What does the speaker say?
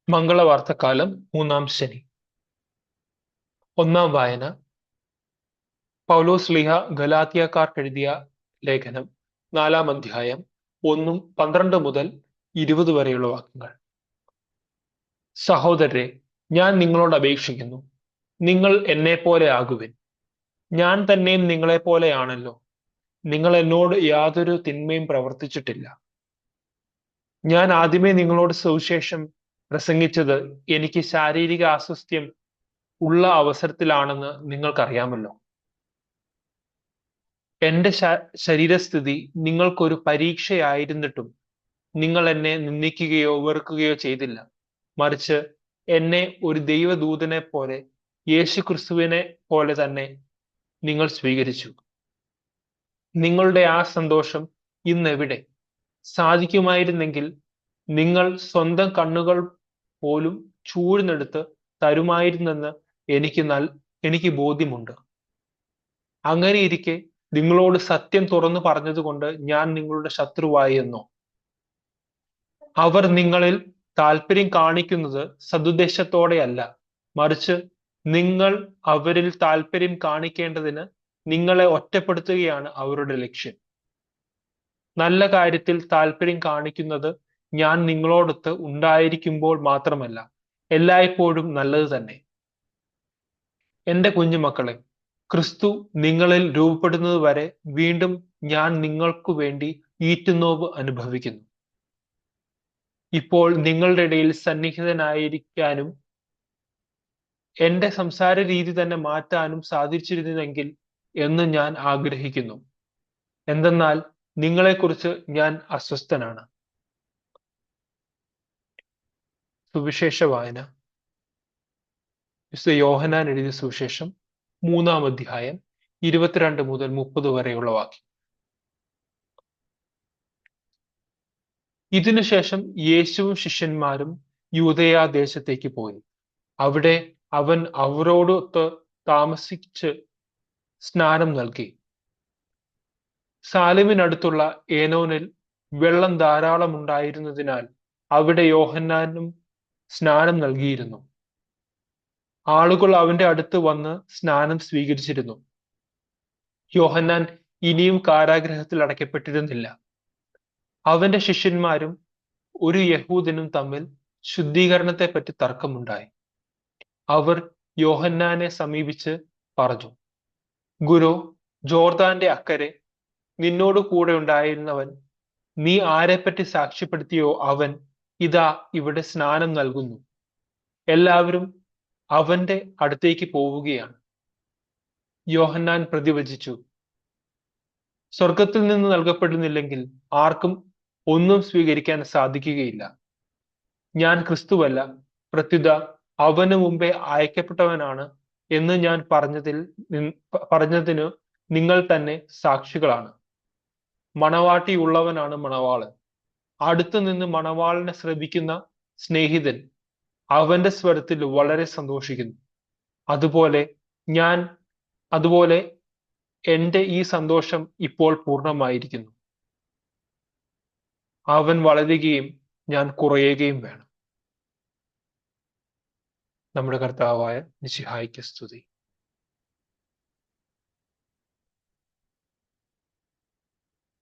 മംഗളവാർത്തക്കാലം മൂന്നാം ശനി. ഒന്നാം വായന പൗലോസ് ശ്ലീഹ ഗലാത്യക്കാർക്കെഴുതിയ ലേഖനം 4-ാം അധ്യായം 1-12 മുതൽ 20 വരെയുള്ള വാക്യങ്ങൾ. സഹോദരരെ, ഞാൻ നിങ്ങളോട് അപേക്ഷിക്കുന്നു, നിങ്ങൾ എന്നെപ്പോലെ ആകുവിൻ. ഞാൻ തന്നെയും നിങ്ങളെപ്പോലെയാണല്ലോ. നിങ്ങൾ എന്നോട് യാതൊരു തിന്മയും പ്രവർത്തിച്ചിട്ടില്ല. ഞാൻ ആദ്യമേ നിങ്ങളോട് സുവിശേഷം പ്രസംഗിച്ചത് എനിക്ക് ശാരീരിക അസ്വസ്ഥ്യം ഉള്ള അവസരത്തിലാണെന്ന് നിങ്ങൾക്കറിയാമല്ലോ. എന്റെ ശരീരസ്ഥിതി നിങ്ങൾക്കൊരു പരീക്ഷയായിരുന്നിട്ടും നിങ്ങൾ എന്നെ നിന്ദിക്കുകയോ വെറുക്കുകയോ ചെയ്തില്ല. മറിച്ച് എന്നെ ഒരു ദൈവദൂതനെ പോലെ, യേശുക്രിസ്തുവിനെ പോലെ തന്നെ നിങ്ങൾ സ്വീകരിച്ചു. നിങ്ങളുടെ ആ സന്തോഷം ഇന്നെവിടെ? സാധിക്കുമായിരുന്നെങ്കിൽ നിങ്ങൾ സ്വന്തം കണ്ണുകൾ പോലും ചൂഴ്ന്നെടുത്ത് തരുമായിരുന്നെന്ന് എനിക്ക് ബോധ്യമുണ്ട്. അങ്ങനെയിരിക്കെ നിങ്ങളോട് സത്യം തുറന്നു പറഞ്ഞതുകൊണ്ട് ഞാൻ നിങ്ങളുടെ ശത്രുവായി എന്നോ? അവർ നിങ്ങളിൽ താല്പര്യം കാണിക്കുന്നത് സദുദ്ദേശത്തോടെയല്ല, മറിച്ച് നിങ്ങൾ അവരിൽ താല്പര്യം കാണിക്കേണ്ടതിന് നിങ്ങളെ ഒറ്റപ്പെടുത്തുകയാണ് അവരുടെ ലക്ഷ്യം. നല്ല കാര്യത്തിൽ താല്പര്യം കാണിക്കുന്നത് ഞാൻ നിങ്ങളോടൊത്ത് ഉണ്ടായിരിക്കുമ്പോൾ മാത്രമല്ല, എല്ലായ്പ്പോഴും നല്ലത് തന്നെ. എന്റെ കുഞ്ഞുമക്കളെ, ക്രിസ്തു നിങ്ങളിൽ രൂപപ്പെടുന്നത് വരെ വീണ്ടും ഞാൻ നിങ്ങൾക്കു വേണ്ടി ഈറ്റുനോവ് അനുഭവിക്കുന്നു. ഇപ്പോൾ നിങ്ങളുടെ ഇടയിൽ സന്നിഹിതനായിരിക്കാനും എന്റെ സംസാര രീതി തന്നെ മാറ്റാനും സാധിച്ചിരുന്നെങ്കിൽ എന്ന് ഞാൻ ആഗ്രഹിക്കുന്നു. എന്തെന്നാൽ നിങ്ങളെക്കുറിച്ച് ഞാൻ അസ്വസ്ഥനാണ്. സുവിശേഷ വായന. വിശുദ്ധ യോഹന്നാൻ എഴുതിയ സുവിശേഷം 3-ാം അധ്യായം 22 മുതൽ 30 വരെയുള്ള വാക്യം. ഇതിനുശേഷം യേശുവും ശിഷ്യന്മാരും യൂദയാ ദേശത്തേക്ക് പോയി. അവിടെ അവൻ അവരോടൊത്ത് താമസിച്ച് സ്നാനം നൽകി. സാലിമിനടുത്തുള്ള ഏനോനിൽ വെള്ളം ധാരാളം ഉണ്ടായിരുന്നതിനാൽ അവിടെ യോഹന്നാനും സ്നാനം നൽകിയിരുന്നു. ആളുകൾ അവന്റെ അടുത്ത് വന്ന് സ്നാനം സ്വീകരിച്ചിരുന്നു. യോഹന്നാൻ ഇനിയും കാരാഗൃഹത്തിൽ അടയ്ക്കപ്പെട്ടിരുന്നില്ല. അവന്റെ ശിഷ്യന്മാരും ഒരു യഹൂദനും തമ്മിൽ ശുദ്ധീകരണത്തെപ്പറ്റി തർക്കമുണ്ടായി. അവർ യോഹന്നാനെ സമീപിച്ച് പറഞ്ഞു, ഗുരു, ജോർദാന്റെ അക്കരെ നിന്നോട് കൂടെ ഉണ്ടായിരുന്നവൻ, നീ ആരെപ്പറ്റി സാക്ഷ്യപ്പെടുത്തിയോ അവൻ ഇതാ ഇവിടെ സ്നാനം നൽകുന്നു. എല്ലാവരും അവന്റെ അടുത്തേക്ക് പോവുകയാണ്. യോഹന്നാൻ പ്രതിവചിച്ചു, സ്വർഗത്തിൽ നിന്ന് നൽകപ്പെടുന്നില്ലെങ്കിൽ ആർക്കും ഒന്നും സ്വീകരിക്കാൻ സാധിക്കുകയില്ല. ഞാൻ ക്രിസ്തുവല്ല, പ്രത്യുത അവന് മുമ്പേ അയക്കപ്പെട്ടവനാണ് എന്ന് ഞാൻ പറഞ്ഞതിന് നിങ്ങൾ തന്നെ സാക്ഷികളാണ്. മണവാട്ടിയുള്ളവനാണ് മണവാളൻ. അടുത്തു നിന്ന് മണവാളനെ ശ്രവിക്കുന്ന സ്നേഹിതൻ അവന്റെ സ്വരത്തിൽ വളരെ സന്തോഷിക്കുന്നു. അതുപോലെ എന്റെ ഈ സന്തോഷം ഇപ്പോൾ പൂർണ്ണമായിരിക്കുന്നു. അവൻ വളരുകയും ഞാൻ കുറയുകയും വേണം. നമ്മുടെ കർത്താവായ മിശിഹായ്ക്ക് സ്തുതി.